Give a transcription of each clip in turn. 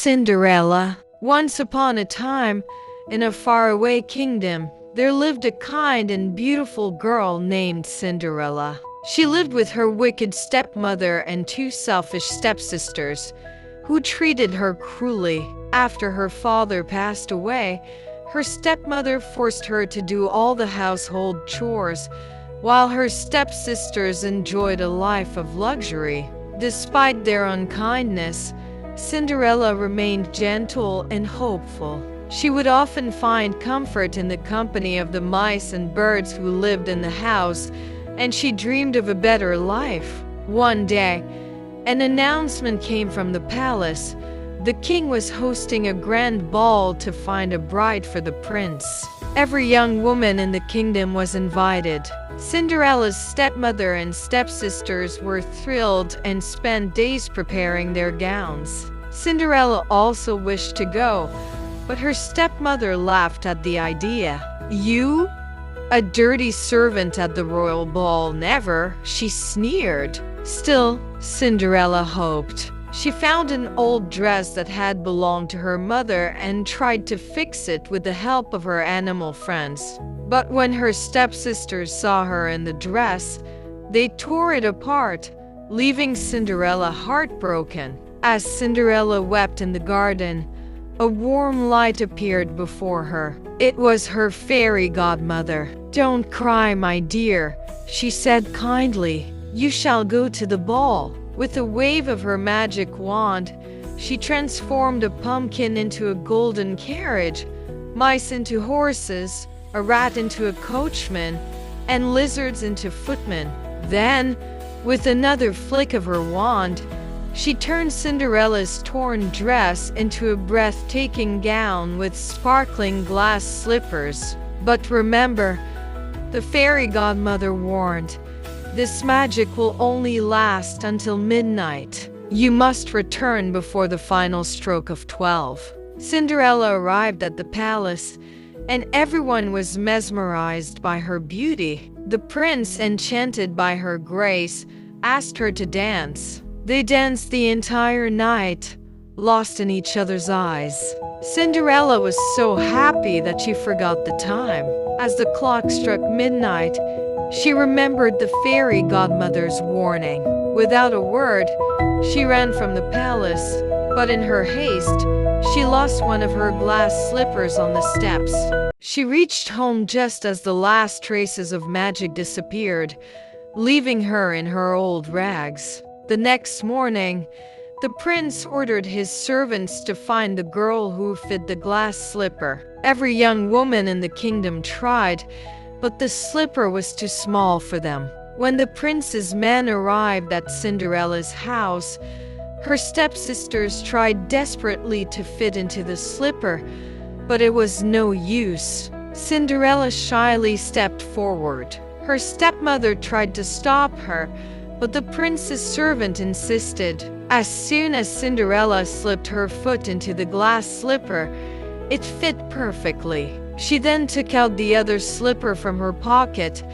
Cinderella. Once upon a time, in a faraway kingdom, there lived a kind and beautiful girl named Cinderella. She lived with her wicked stepmother and two selfish stepsisters, who treated her cruelly. After her father passed away, her stepmother forced her to do all the household chores, while her stepsisters enjoyed a life of luxury. Despite their unkindness, Cinderella remained gentle and hopeful. She would often find comfort in the company of the mice and birds who lived in the house, and she dreamed of a better life. One day, an announcement came from the palace. The king was hosting a grand ball to find a bride for the prince. Every young woman in the kingdom was invited. Cinderella's stepmother and stepsisters were thrilled and spent days preparing their gowns. Cinderella also wished to go, but her stepmother laughed at the idea. "You? A dirty servant at the royal ball? Never," she sneered. Still, Cinderella hoped. She found an old dress that had belonged to her mother and tried to fix it with the help of her animal friends. But when her stepsisters saw her in the dress, they tore it apart, leaving Cinderella heartbroken. As Cinderella wept in the garden, a warm light appeared before her. It was her fairy godmother. "Don't cry, my dear," she said kindly. "You shall go to the ball." With a wave of her magic wand, she transformed a pumpkin into a golden carriage, mice into horses, a rat into a coachman, and lizards into footmen. Then, with another flick of her wand, she turned Cinderella's torn dress into a breathtaking gown with sparkling glass slippers. But remember, the fairy godmother warned, this magic will only last until midnight. You must return before the final stroke of 12. Cinderella arrived at the palace, and everyone was mesmerized by her beauty. The prince, enchanted by her grace, asked her to dance. They danced the entire night, lost in each other's eyes. Cinderella was so happy that she forgot the time. As the clock struck midnight, she remembered the fairy godmother's warning. Without a word, she ran from the palace, but in her haste, she lost one of her glass slippers on the steps. She reached home just as the last traces of magic disappeared, leaving her in her old rags. The next morning, the prince ordered his servants to find the girl who fit the glass slipper. Every young woman in the kingdom tried, but the slipper was too small for them. When the prince's men arrived at Cinderella's house, her stepsisters tried desperately to fit into the slipper, but it was no use. Cinderella shyly stepped forward. Her stepmother tried to stop her, but the prince's servant insisted. As soon as Cinderella slipped her foot into the glass slipper, it fit perfectly. She then took out the other slipper from her pocket,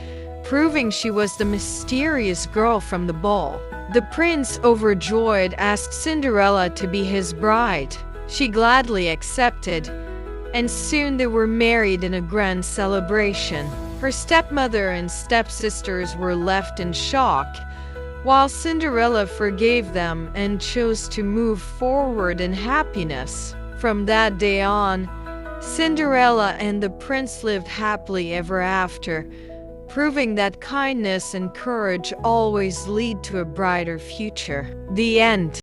proving she was the mysterious girl from the ball. The prince, overjoyed, asked Cinderella to be his bride. She gladly accepted, and soon they were married in a grand celebration. Her stepmother and stepsisters were left in shock, while Cinderella forgave them and chose to move forward in happiness. From that day on, Cinderella and the prince lived happily ever after, proving that kindness and courage always lead to a brighter future. The end.